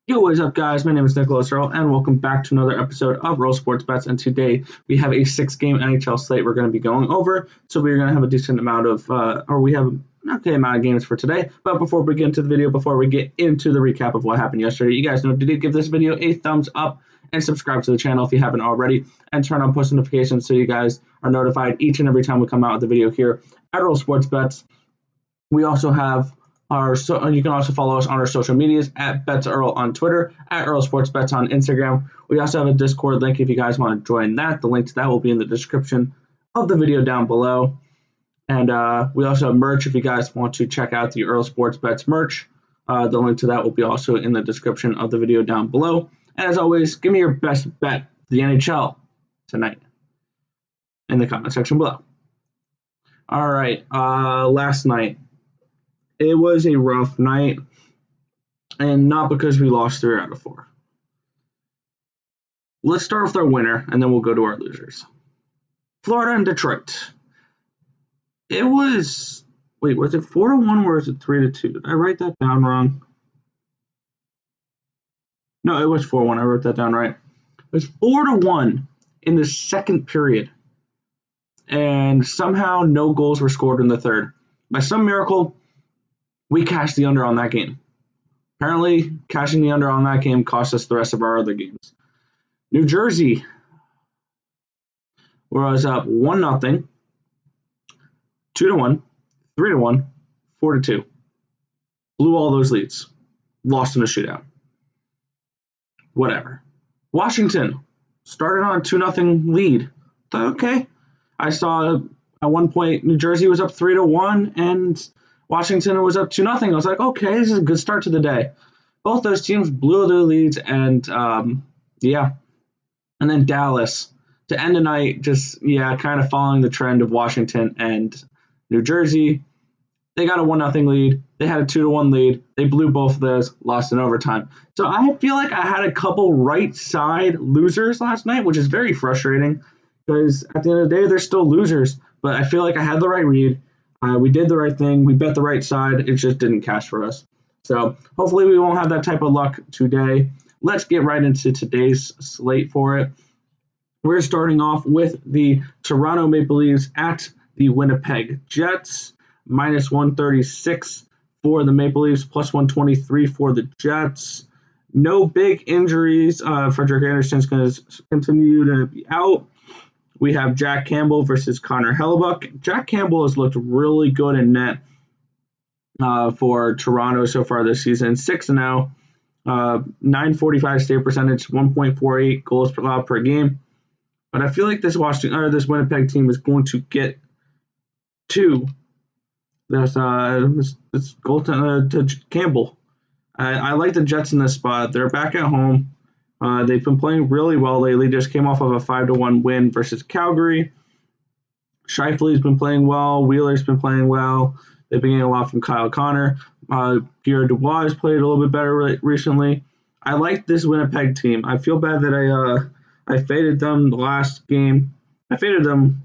Yo, what is up, guys? My name is Nicholas Earl, and welcome back to another episode of Real Sports Bets. And today we have a six-game NHL slate we're going to be going over. So we're going to have a decent amount of, we have an okay amount of games for today. But before we get into the video, before we get into the recap of what happened yesterday, you guys know to give this video a thumbs up and subscribe to the channel if you haven't already, and turn on post notifications so you guys are notified each and every time we come out with a video here at Real Sports Bets. We also have you can also follow us on our social medias at BetsEarl on Twitter, at Earl Sports Bets on Instagram. We also have a Discord link if you guys want to join that. The link to that will be in the description of the video down below. And we also have merch if you guys want to check out the Earl Sports Bets merch. The link to that will be also in the description of the video down below. And as always, give me your best bet for the NHL tonight in the comment section below. All right, last night. It was a rough night, and not because we lost 3 out of 4. Let's start with our winner, and then we'll go to our losers. Florida and Detroit. It was, was it 4-1 or was it 3-2? Did I write that down wrong? No, it was 4-1. I wrote that down right. It was 4-1 in the second period, and somehow no goals were scored in the third. By some miracle, we cashed the under on that game. Apparently, cashing the under on that game cost us the rest of our other games. New Jersey was up 1-0, 2-1, 3-1, 4-2. Blew all those leads. Lost in a shootout. Whatever. Washington started on a 2-0 lead. Thought, okay. I saw at one point New Jersey was up 3-1 and Washington was up 2-0. I was like, okay, this is a good start to the day. Both those teams blew their leads, and yeah. And then Dallas to end the night, kind of following the trend of Washington and New Jersey. They got a 1-0 lead. They had a 2-1 lead. They blew both of those, lost in overtime. So I feel like I had a couple right side losers last night, which is very frustrating because at the end of the day, they're still losers. But I feel like I had the right read. We did the right thing. We bet the right side. It just didn't cash for us. So hopefully we won't have that type of luck today. Let's get right into today's slate for it. We're starting off with the Toronto Maple Leafs at the Winnipeg Jets. Minus 136 for the Maple Leafs, plus 123 for the Jets. No big injuries. Frederik Andersen's going to continue to be out. We have Jack Campbell versus Connor Hellebuyck. Jack Campbell has looked really good in net for Toronto so far this season. 6-0, 945 save percentage, 1.48 goals per allowed per game. But I feel like this Winnipeg team is going to get to this goaltender to Campbell. I like the Jets in this spot. They're back at home. They've been playing really well lately. Just came off of a 5-1 win versus Calgary. Scheifele's been playing well. Wheeler's been playing well. They've been getting a lot from Kyle Connor. Pierre Dubois has played a little bit better recently. I like this Winnipeg team. I feel bad that I faded them the last game. I faded them.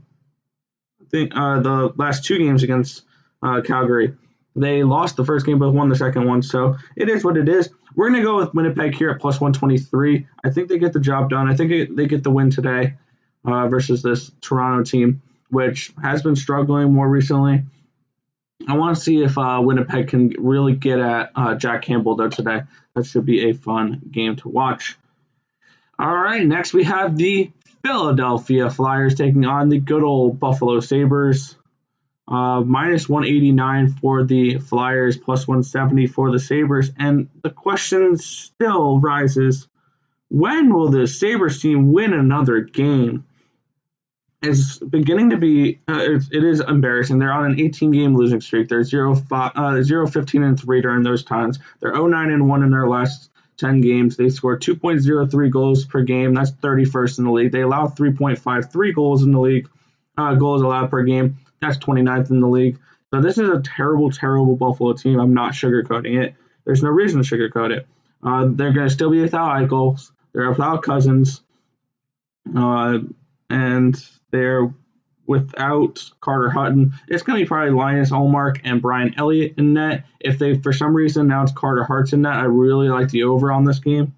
I think the last 2 games against Calgary. They lost the first game, but won the second one. So it is what it is. We're going to go with Winnipeg here at plus 123. I think they get the job done. I think they get the win today versus this Toronto team, which has been struggling more recently. I want to see if Winnipeg can really get at Jack Campbell, though, today. That should be a fun game to watch. All right, next we have the Philadelphia Flyers taking on the good old Buffalo Sabres. Minus 189 for the Flyers, plus 170 for the Sabres. And the question still rises, when will the Sabres team win another game? It's beginning to be, it is embarrassing. They're on an 18-game losing streak. They're 0-15-3 during those times. They're 0-9-1 in their last 10 games. They scored 2.03 goals per game. That's 31st in the league. They allow 3.53 goals in the league, goals allowed per game. That's 29th in the league. So this is a terrible, terrible Buffalo team. I'm not sugarcoating it. There's no reason to sugarcoat it. They're going to still be without Eichel. They're without Cousins. And they're without Carter Hutton, it's going to be probably Linus Ullmark and Brian Elliott in net. If they, for some reason, announce Carter Hart's in net, I really like the over on this game,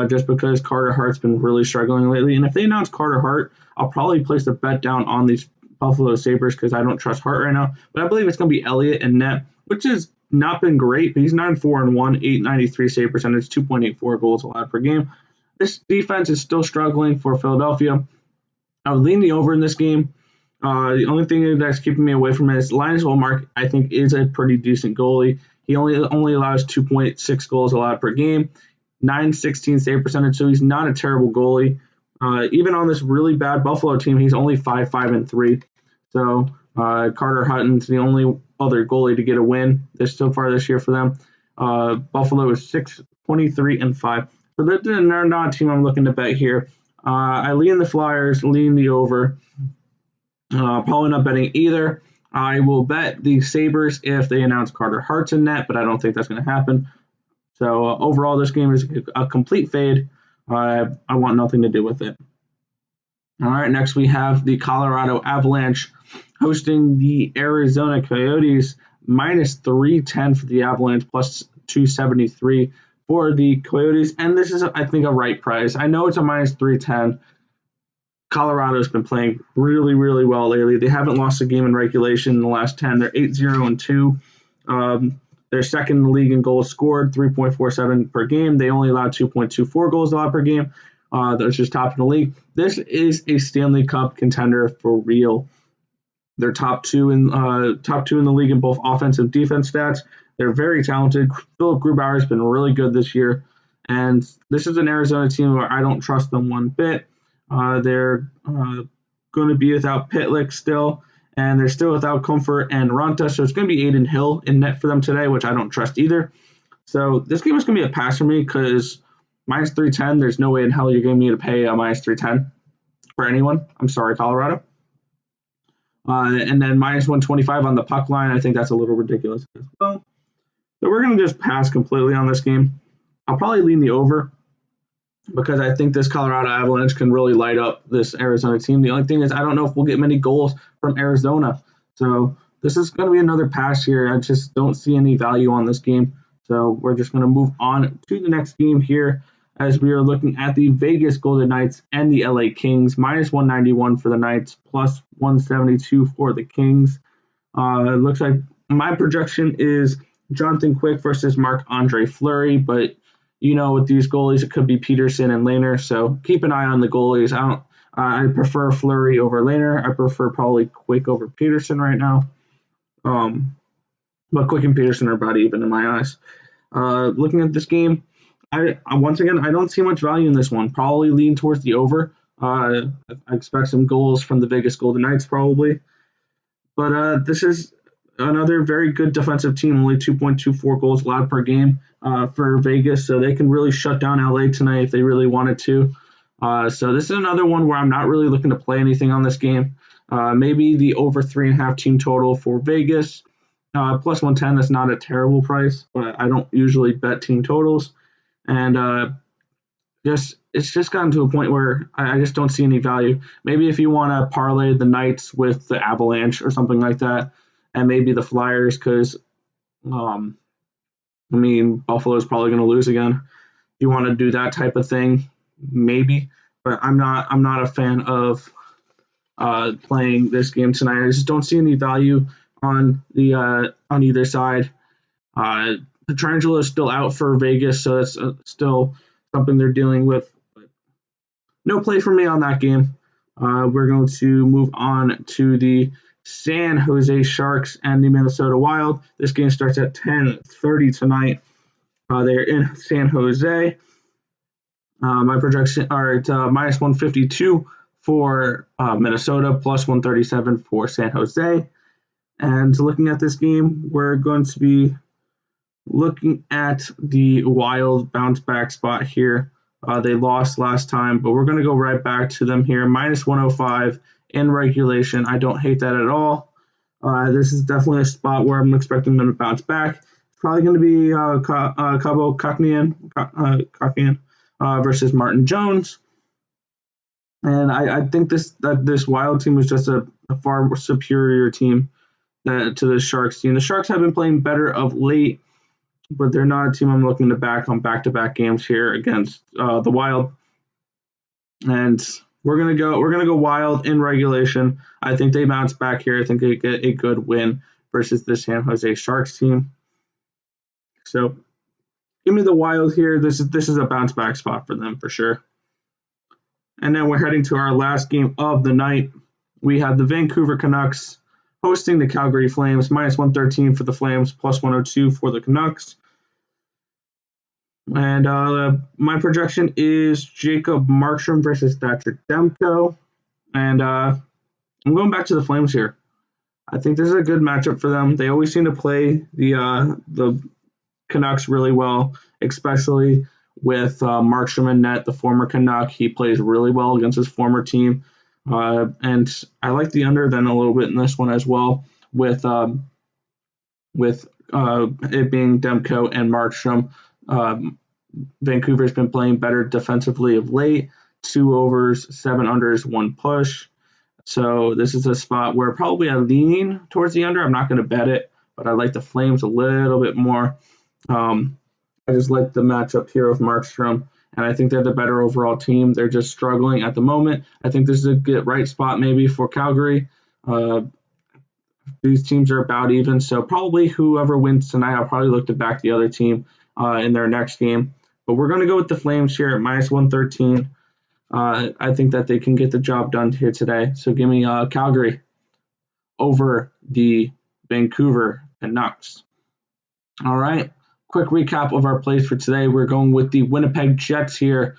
just because Carter Hart's been really struggling lately. And if they announce Carter Hart, I'll probably place a bet down on these Buffalo Sabres because I don't trust Hart right now. But I believe it's going to be Elliott in net, which has not been great, but he's 9-4-1, 893 save percentage, 2.84 goals allowed per game. This defense is still struggling for Philadelphia. I would lean the over in this game. The only thing that's keeping me away from it is Linus Ullmark, I think, is a pretty decent goalie. He only allows 2.6 goals allowed per game, 916 save percentage, so he's not a terrible goalie. Even on this really bad Buffalo team, he's only 5-5-3. So Carter Hutton's the only other goalie to get a win so far this year for them. Buffalo is 6-23-5. So they're not a team I'm looking to bet here. I lean the Flyers, lean the over. Probably not betting either. I will bet the Sabres if they announce Carter Hart's in net, but I don't think that's going to happen. So overall, this game is a complete fade. I want nothing to do with it. All right, next we have the Colorado Avalanche hosting the Arizona Coyotes, -310 for the Avalanche, plus 273 for the Coyotes. And this is, I think, a right price. I know it's a -310. Colorado's been playing really, really well lately. They haven't lost a game in regulation in the last 10. They're 8-0-2. They're second in the league in goals scored, 3.47 per game. They only allowed 2.24 goals allowed per game. That's just top in the league. This is a Stanley Cup contender for real. They're top two in the league in both offense and defense stats. They're very talented. Philip Grubauer has been really good this year, and this is an Arizona team where I don't trust them one bit. They're going to be without Pitlick still, and they're still without Comfort and Ranta, so it's going to be Aiden Hill in net for them today, which I don't trust either. So this game is going to be a pass for me because -310, there's no way in hell you're going to me to pay a -310 for anyone. I'm sorry, Colorado. And then -125 on the puck line, I think that's a little ridiculous as well. So we're going to just pass completely on this game. I'll probably lean the over because I think this Colorado Avalanche can really light up this Arizona team. The only thing is I don't know if we'll get many goals from Arizona. So this is going to be another pass here. I just don't see any value on this game. So we're just going to move on to the next game here as we are looking at the Vegas Golden Knights and the LA Kings. -191 for the Knights, plus 172 for the Kings. It looks like my projection is Jonathan Quick versus Marc-Andre Fleury, but with these goalies, it could be Peterson and Lehner, so keep an eye on the goalies. I prefer Fleury over Lehner. I prefer probably Quick over Peterson right now. But Quick and Peterson are about even in my eyes. Looking at this game, I once again, I don't see much value in this one. Probably lean towards the over. I expect some goals from the Vegas Golden Knights probably. But this is another very good defensive team, only 2.24 goals allowed per game for Vegas, so they can really shut down LA tonight if they really wanted to. So this is another one where I'm not really looking to play anything on this game. Maybe the over 3.5 team total for Vegas. Plus 110, that's not a terrible price, but I don't usually bet team totals. And it's just gotten to a point where I just don't see any value. Maybe if you want to parlay the Knights with the Avalanche or something like that, and maybe the Flyers, because Buffalo's probably going to lose again. If you want to do that type of thing, maybe. But I'm not a fan of playing this game tonight. I just don't see any value on either side. Pietrangelo is still out for Vegas, so that's still something they're dealing with. But no play for me on that game. We're going to move on to the San Jose Sharks and the Minnesota Wild. This game starts at 10:30 tonight. They're in San Jose. My projection are at -152 for Minnesota, plus 137 for San Jose. And looking at this game, we're going to be looking at the Wild bounce back spot here. They lost last time, but we're going to go right back to them here. -105 in regulation. I don't hate that at all. This is definitely a spot where I'm expecting them to bounce back. It's probably going to be Cabo Kakyan versus Martin Jones. And I think this Wild team is just a a far superior team to the Sharks team. The Sharks have been playing better of late, but they're not a team I'm looking to back on back-to-back games here against the Wild. And we're gonna go Wild in regulation. I think they bounce back here. I think they get a good win versus the San Jose Sharks team. So give me the Wild here. This is a bounce back spot for them for sure. And then we're heading to our last game of the night. We have the Vancouver Canucks hosting the Calgary Flames, -113 for the Flames, +102 for the Canucks. And my projection is Jacob Markstrom versus Thatcher Demko. And I'm going back to the Flames here. I think this is a good matchup for them. They always seem to play the Canucks really well, especially with Markstrom in net, the former Canuck. He plays really well against his former team. And I like the under then a little bit in this one as well, with it being Demko and Markstrom. Vancouver's been playing better defensively of late. 2 overs, 7 unders, 1 push. So this is a spot where probably I lean towards the under. I'm not going to bet it, but I like the Flames a little bit more. I just like the matchup here with Markstrom, and I think they're the better overall team. They're just struggling at the moment. I think this is a good right spot maybe for Calgary. These teams are about even, so probably whoever wins tonight, I'll probably look to back the other team in their next game. But we're going to go with the Flames here at -113. I think that they can get the job done here today. So give me Calgary over the Vancouver Canucks. All right. Quick recap of our plays for today. We're going with the Winnipeg Jets here,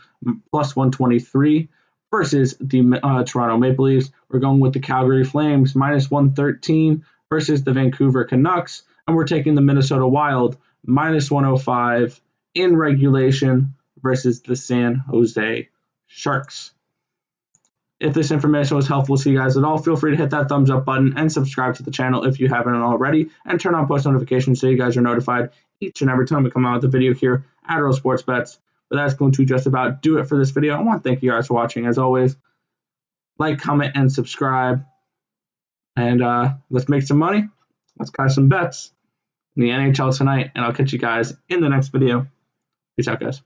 +123 versus the Toronto Maple Leafs. We're going with the Calgary Flames, -113 versus the Vancouver Canucks. And we're taking the Minnesota Wild, -105 in regulation versus the San Jose Sharks. If this information was helpful to you guys at all, feel free to hit that thumbs up button and subscribe to the channel if you haven't already, and turn on post notifications so you guys are notified each and every time we come out with a video here at NHL Sports Bets. But that's going to just about do it for this video. I want to thank you guys for watching. As always, like, comment, and subscribe. And let's make some money. Let's cash some bets in the NHL tonight, and I'll catch you guys in the next video. Peace out, guys.